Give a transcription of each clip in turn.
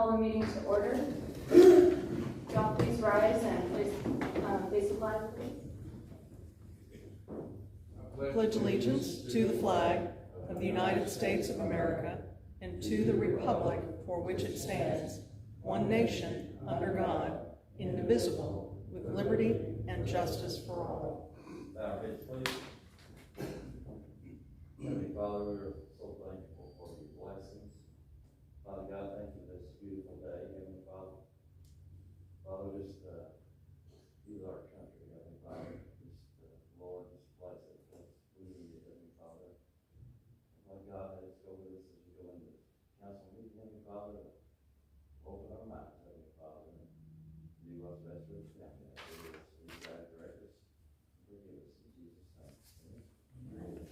call the meeting to order. Y'all please rise and please supply the flag. Pledge allegiance to the flag of the United States of America and to the republic for which it stands, one nation, under God, indivisible, with liberty and justice for all. Bow your heads, please. Heavenly Father, we are so thankful for your blessings. Father God, thank you for this beautiful day, Heavenly Father. Father, just use our country, Heavenly Father. Lord, just bless it because we need it, Heavenly Father. Lord God, let us go with us as we go into this council meeting, Heavenly Father. Open our mouths, Heavenly Father, and do what's best for this family. We try to direct us. Forgive us in Jesus' name. Amen.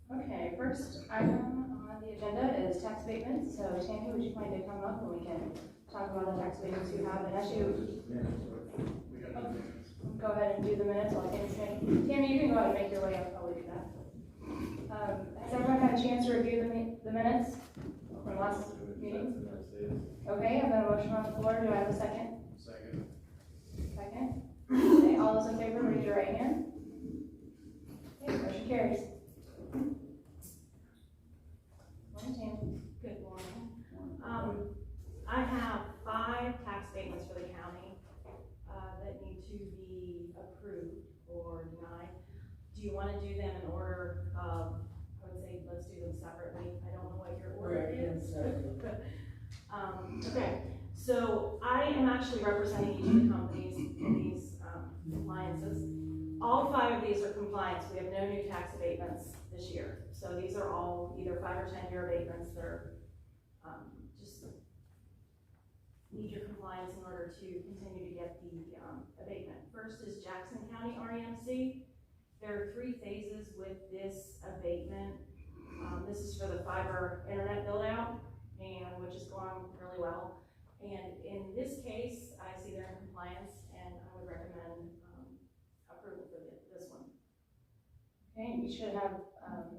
Okay, first item on the agenda is tax abatements. So Tammy, would you mind to come up and we can talk about the tax abatements you have? And actually, go ahead and do the minutes while Tammy's making. Tammy, you can go ahead and make your way up while we do that. Has everyone had a chance to review the minutes from last meeting? Okay, I've got a motion on the floor. Do I have a second? Second. Second. Okay, all those in favor, raise your right hand. Okay, motion carries. Morning, Tammy. Good morning. I have 5 tax statements for the county that need to be approved or denied. Do you want to do them in order of, I would say let's do them separately. I don't know what your order is. Okay, so I am actually representing each of the companies in these compliances. All 5 of these are compliance. We have no new tax abatements this year. So these are all either 5 or 10-year abatements that are just need your compliance in order to continue to get the abatement. First is Jackson County REMC. There are 3 phases with this abatement. This is for the fiber internet build out, and which is going really well. And in this case, I see they're in compliance, and I would recommend approval for this one. Okay, you should have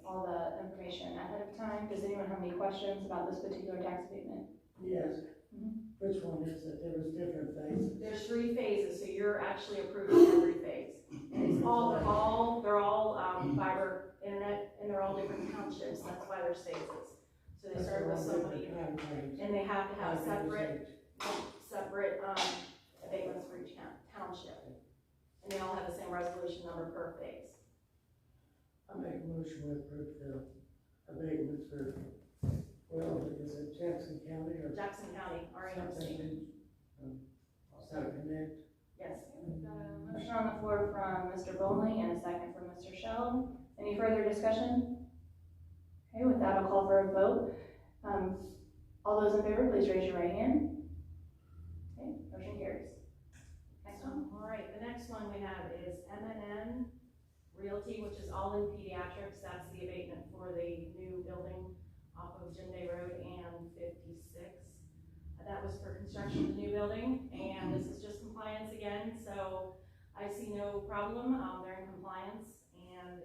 all the information ahead of time. Does anyone have any questions about this particular tax abatement? Yes. Which one is it? There was different phases. There's 3 phases, so you're actually approving every phase. And it's they're all fiber internet, and they're all different townships. That's why there's phases. So they start with somebody, and they have to have separate abatements for each township. And they all have the same resolution number per phase. I make a motion to approve the abatements for, well, is it Jackson County or? Jackson County, REMC. Connect. Yes. We've got a motion on the floor from Mr. Bowley and a second from Mr. Shell. Any further discussion? Okay, with that, I'll call for a vote. All those in favor, please raise your right hand. Okay, motion carries. Next one. All right, the next one we have is Mnm Realty, which is all in pediatrics. That's the abatement for the new building off of Jim Day Road and 56. That was for construction of the new building, and this is just compliance again, so I see no problem. They're in compliance and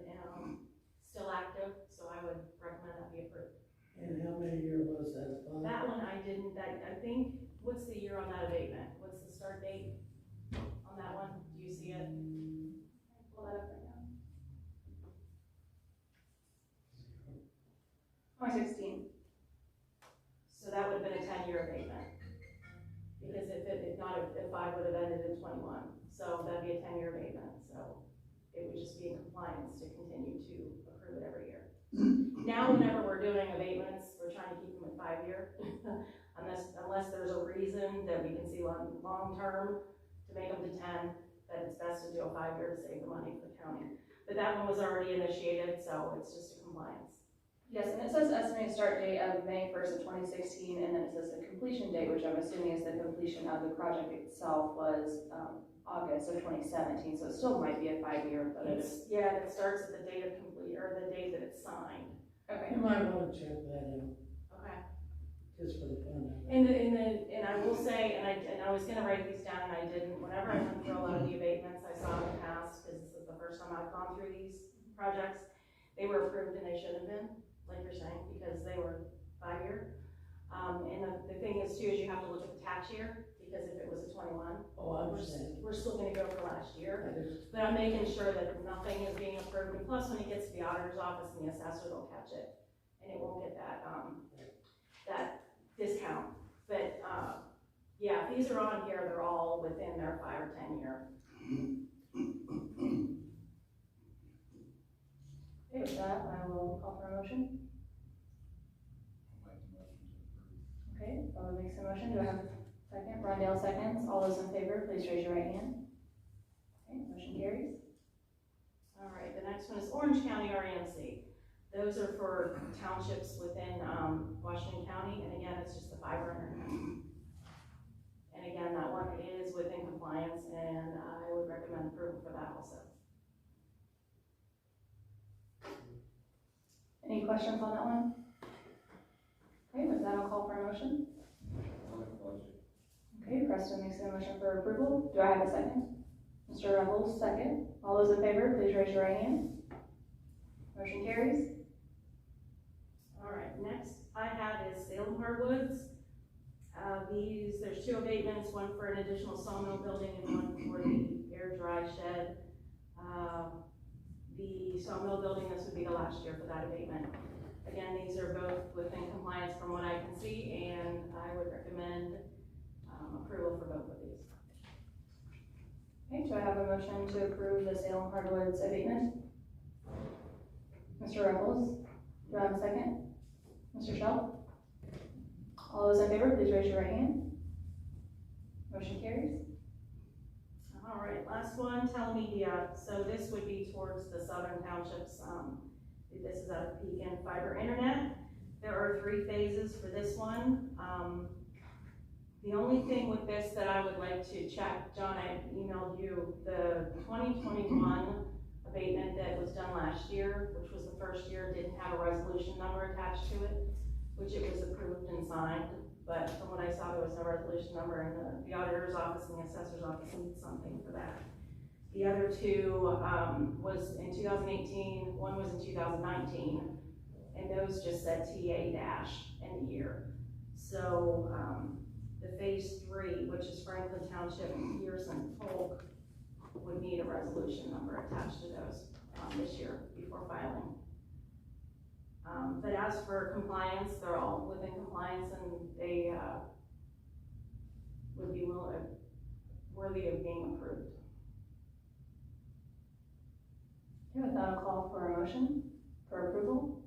still active, so I would recommend that be approved. And how many year was that? That one I didn't, I think, what's the year on that abatement? What's the start date on that one? Do you see it? Pull that up right now. 2016. So that would have been a 10-year abatement. Because if I would have ended in 21. So that'd be a 10-year abatement. So it would just be in compliance to continue to approve it every year. Now, whenever we're doing abatements, we're trying to keep them at 5-year. unless there's a reason that we can see long term to make them to 10, that it's best to do a 5-year to save the money for the County. But that one was already initiated, so it's just a compliance. Yes, and it says estimated start date of May 1st of 2016, and then it says the completion date, which I'm assuming is the completion of the project itself, was August of 2017, so it still might be a 5-year, but it's, Yeah, it starts at the date of complete, or the date that it's signed. okay. You might wanna check that out, Okay. just for the fun of it. And I will say, and I was gonna write these down and I didn't, whenever I went through a lot of the abatements I saw in the past, because this is the first time I've gone through these projects, they were approved and they shouldn't have been, like you're saying, because they were 5-year. And the thing is too, is you have to look at the tax year, because if it was a 21, Oh, I understand. we're still gonna go for last year. That is, But I'm making sure that nothing is being approved, and plus when it gets to the auditor's office and the assessor, they'll catch it, and it won't get that, that discount. But, yeah, if these are on here, they're all within their 5 or 10 year. Okay, with that, I will call for a motion. Okay, Bowen makes a motion, do I have a second? Rondell seconds, all those in favor, please raise your right hand. Okay, motion carries. All right, the next one is Orange County REMC. Those are for townships within, Washington County, and again, it's just the fiber internet. And again, that one is within compliance, and I would recommend approval for that also. Any questions on that one? Okay, with that, I'll call for a motion. Okay, Preston makes a motion for approval. Do I have a second? Mr. Rebels, second. All those in favor, please raise your right hand. Motion carries. All right, next I have is Salem Hardwoods. There's 2 abatements, one for an additional sawmill building and one for the air dry shed. The sawmill building, this would be the last year for that abatement. Again, these are both within compliance from what I can see, and I would recommend approval for both of these. Okay, do I have a motion to approve the Salem Hardwoods abatement? Mr. Rebels, do I have a second? Mr. Schell? All those in favor, please raise your right hand. Motion carries. All right, last one, telemedia. So this would be towards the southern townships. This is out of Pekin Fiber Internet. There are 3 phases for this one. The only thing with this that I would like to check, John, I emailed you the 2021 abatement that was done last year, which was the first year, didn't have a resolution number attached to it, which it was approved and signed. But from what I saw, there was no resolution number, and the auditor's office and the assessor's office needs something for that. The other 2 was in 2018, one was in 2019, and those just said TA dash and year. So the phase 3, which is Franklin Township, Pearson, Polk, would need a resolution number attached to those this year before filing. But as for compliance, they're all within compliance, and they would be worthy of being approved. Okay, with that, I'll call for a motion for approval.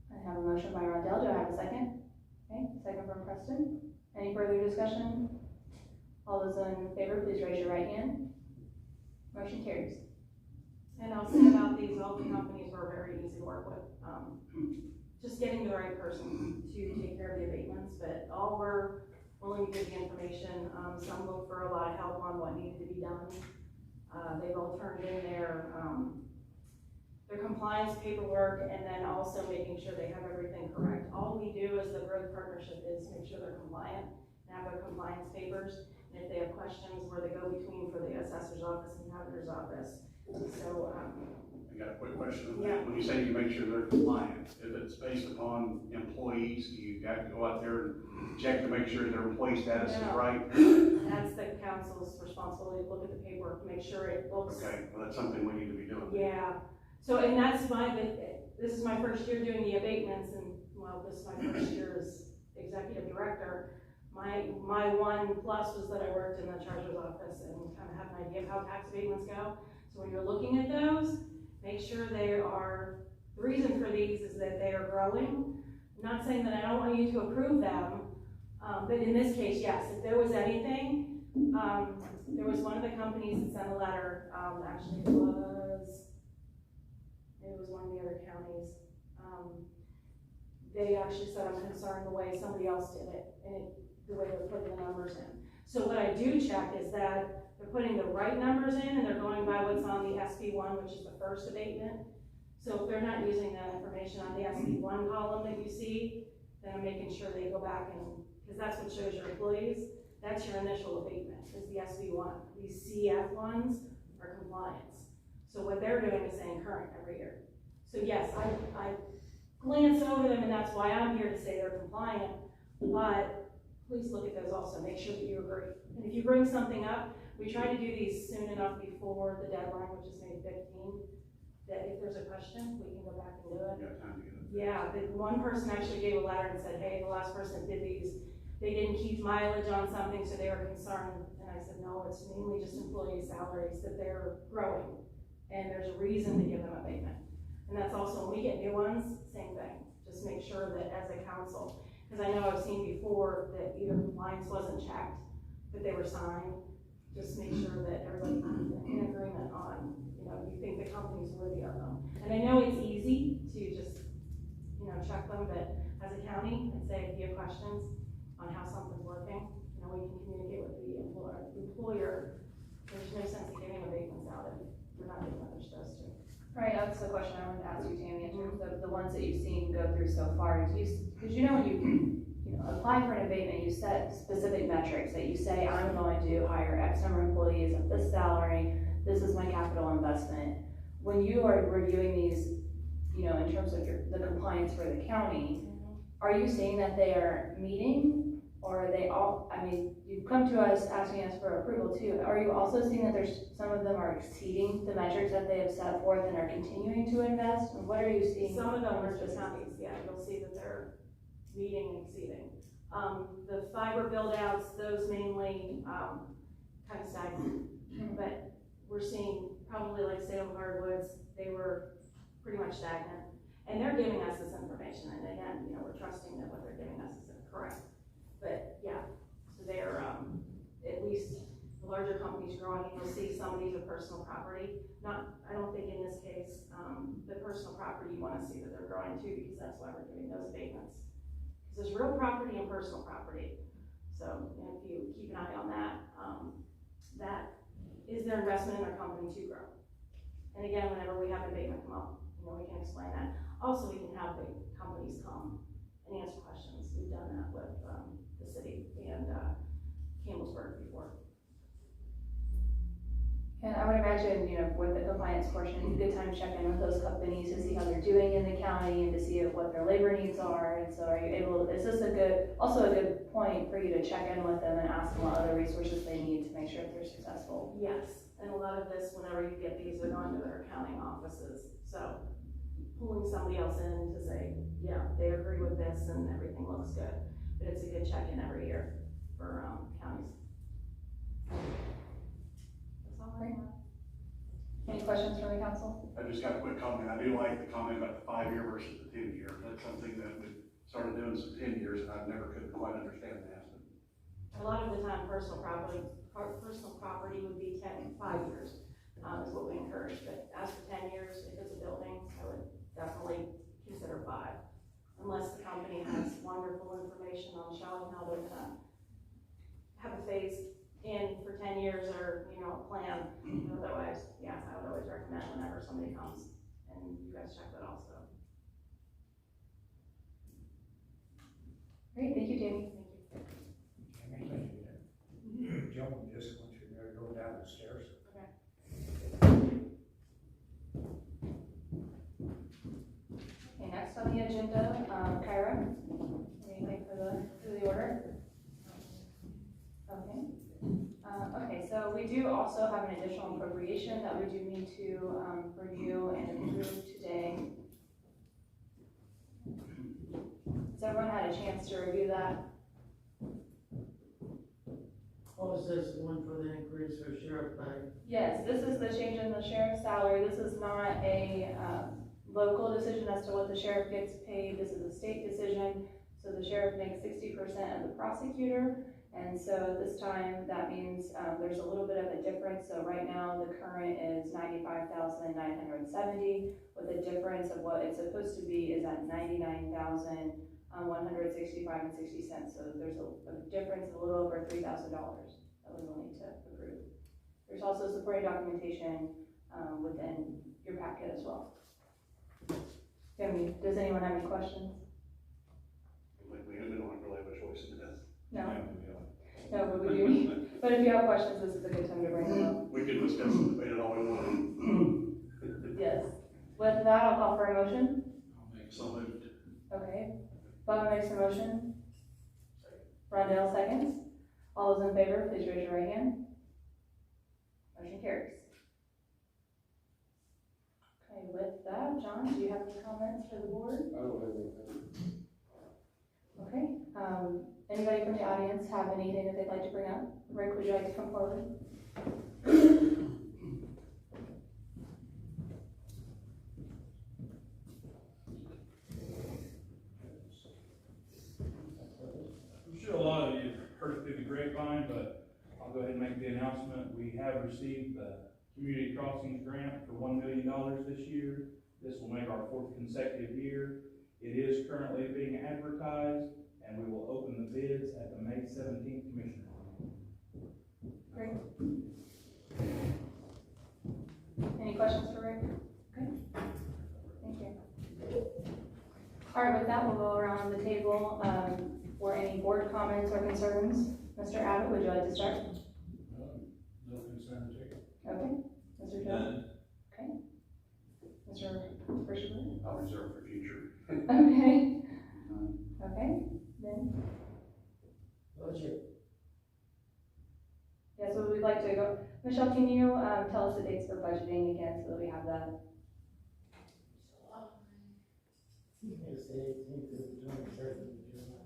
I have a motion by Rondell. Do I have a second? Okay, second from Preston. Any further discussion? All those in favor, please raise your right hand. Motion carries. And I'll say about these, all the companies were very easy to work with. Just getting the right person to take care of the abatements, but all were willing to give the information. Some looked for a lot of help on what needed to be done. They've all turned in their compliance paperwork, and then also making sure they have everything correct. All we do as the growth partnership is make sure they're compliant and have their compliance papers. And if they have questions, where they go between for the assessor's office and the auditor's office. So, I got a quick question on Yeah. that. When you say you make sure they're compliant, if it's based upon employees, you got to go out there and check to make sure their employee status is No. right? that's the council's responsibility to look at the paperwork, make sure it looks. Okay, well, that's something we need to be doing. Yeah, so, and that's this is my first year doing the abatements, and well, this is my first year as executive director. My one plus was that I worked in the treasurer's office and kind of have an idea of how tax abatements go. So when you're looking at those, make sure they are, the reason for these is that they are growing. I'm not saying that I don't want you to approve them, but in this case, yes, if there was anything, There was one of the companies that sent a letter, actually it was one of the other counties. They actually said, I'm concerned the way somebody else did it, and the way they're putting the numbers in. So what I do check is that they're putting the right numbers in, and they're going by what's on the SB1, which is the first abatement. So if they're not using that information on the SB1 column that you see, then I'm making sure they go back and, because that's what shows your employees, that's your initial abatement, is the SB1. These CF ones are compliance. So what they're doing is saying current every year. So yes, I glance over them, and that's why I'm here to say they're compliant, but please look at those also, make sure that you agree. And if you bring something up, we try to do these soon enough before the deadline, which is May 15, that if there's a question, we can go back and do it. You got time to get it. Yeah, the one person actually gave a letter and said, hey, the last person did these, they didn't keep mileage on something, so they were concerned. And I said, no, it's mainly just employee salaries that they're growing, and there's a reason to give them abatement. And that's also, when we get new ones, same thing. Just make sure that as a council, because I know I've seen before that either compliance wasn't checked, but they were signed. Just make sure that everybody's in agreement on, you think the company's worthy of them. And I know it's easy to just, check them, but as a county, I'd say if you have questions on how something's working, we can communicate with the employer. There's no sense in giving abatements out if we're not doing what they're supposed to. Right, that's the question I wanted to ask you, Tammy, in terms of the ones that you've seen go through so far. Because when you apply for an abatement, you set specific metrics that you say, I'm going to hire X number of employees at this salary, this is my capital investment. When you are reviewing these, in terms of the compliance for the county, are you saying that they are meeting, or are they all, you've come to us asking us for approval too. Are you also seeing that some of them are exceeding the metrics that they have set forth and are continuing to invest? And what are you seeing? Some of them are just counties, yeah, you'll see that they're meeting and exceeding. The fiber build outs, those mainly kind of stagnant, but we're seeing probably like Salem Hardwoods, they were pretty much stagnant. And they're giving us this information, and again, we're trusting that what they're giving us is correct. But yeah, so they're at least the larger companies growing, and you'll see some of these are personal property. I don't think in this case, the personal property you want to see that they're growing too, because that's why we're giving those abatements. Because there's real property and personal property. So if you keep an eye on that, that is their investment in their company to grow. And again, whenever we have an abatement come up, we can explain that. Also, we can have the companies come and answer questions. We've done that with the city and Campbellsburg before. And I would imagine, with the compliance portion, it's a good time to check in with those companies to see how they're doing in the county and to see what their labor needs are. And so are you able, is this also a good point for you to check in with them and ask them what other resources they need to make sure that they're successful? Yes, and a lot of this, whenever you get these, are going to their accounting offices. So pulling somebody else in to say, yeah, they agree with this and everything looks good. But it's a good check-in every year for counties. That's all I have. Any questions from the council? I just got a quick comment. I do like the comment about the 5-year versus the 10-year. That's something that we started doing some 10 years, and I never could quite understand that. A lot of the time, personal property would be 5 years, is what we encourage. But as for 10 years, if it's a building, I would definitely consider 5. Unless the company has wonderful information on showing how they're gonna have a phase in for 10 years or, a plan. Otherwise, yeah, I would always recommend whenever somebody comes, and you guys check that also. Great, thank you, Jamie. Thank you. Gentlemen, just want you to go down the stairs. Okay, next on the agenda, Kyra, anything for the order? Okay. Okay, so we do also have an additional appropriation that we do need to review and approve today. Has everyone had a chance to review that? What was this one for the increase for sheriff pay? Yes, this is the change in the sheriff's salary. This is not a local decision as to what the sheriff gets paid. This is a state decision. So the sheriff makes 60% of the prosecutor, And so at this time, that means there's a little bit of a difference. So right now, the current is $95,970, with a difference of what it's supposed to be is at $99,165.60. So there's a difference of a little over $3,000 that we will need to approve. There's also supporting documentation within your packet as well. Does anyone have any questions? We don't really have a choice in this. No? No, but we do. But if you have questions, this is a good time to bring them up. We can discuss and debate it all we want. Yes. With that, I'll call for a motion. I'll make So moved. Okay. Bob makes a motion. Rondell seconds. All those in favor, please raise your right hand. Motion carries. Okay, with that, John, do you have any comments for the board? I don't have anything. Okay. Anybody from the audience have anything that they'd like to bring up? Rick, would you like to come forward? I'm sure a lot of you have heard it through the grapevine, but I'll go ahead and make the announcement. We have received the Community Crossings grant for $1 million this year. This will make our 4th consecutive year. It is currently being advertised, and we will open the bids at the May 17th Commissioner. Great. Any questions for Rick? Okay. Thank you. All right, with that, we'll go around the table for any board comments or concerns. Mr. Abbott, would you like to start? No concern taken. Okay. Mr. Jones? Okay. Mr. Fisher? I'll reserve for future. Okay. Okay. Then, Budget. yes, so we'd like to go. Michelle, can you tell us the dates for budgeting again so that we have that? It's the 18th to the 23rd of July.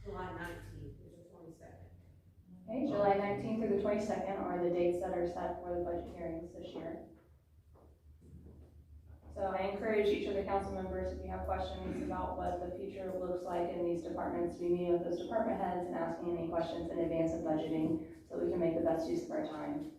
July 19th is the 22nd. Okay, July 19th through the 22nd are the dates that are set for the budget hearings this year. So I encourage each of the council members, if you have questions about what the future looks like in these departments, to be meeting with those department heads and asking any questions in advance of budgeting so we can make the best use of our time.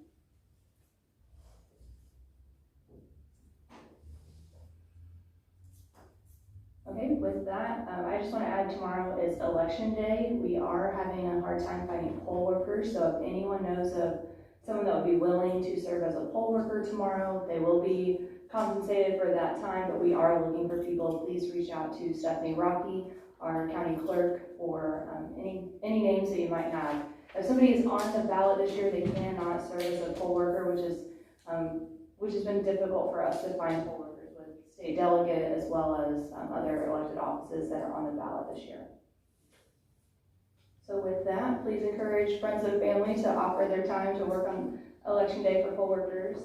Okay, with that, I just want to add tomorrow is election day. We are having a hard time finding poll workers, so if anyone knows of someone that would be willing to serve as a poll worker tomorrow, they will be compensated for that time, but we are looking for people. Please reach out to Stephanie Rocky, our county clerk, for any names that you might have. If somebody is on the ballot this year, they cannot serve as a poll worker, which has been difficult for us to find poll workers with state delegate as well as other elected offices that are on the ballot this year. So with that, please encourage friends and family to offer their time to work on election day for poll workers.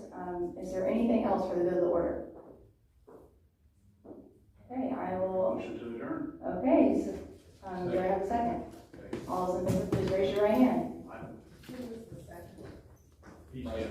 Is there anything else for the good of the order? Okay, I will. Motion to adjourn. Okay, so do I have a second? All those in favor, please raise your right hand. Who was the second? Each day.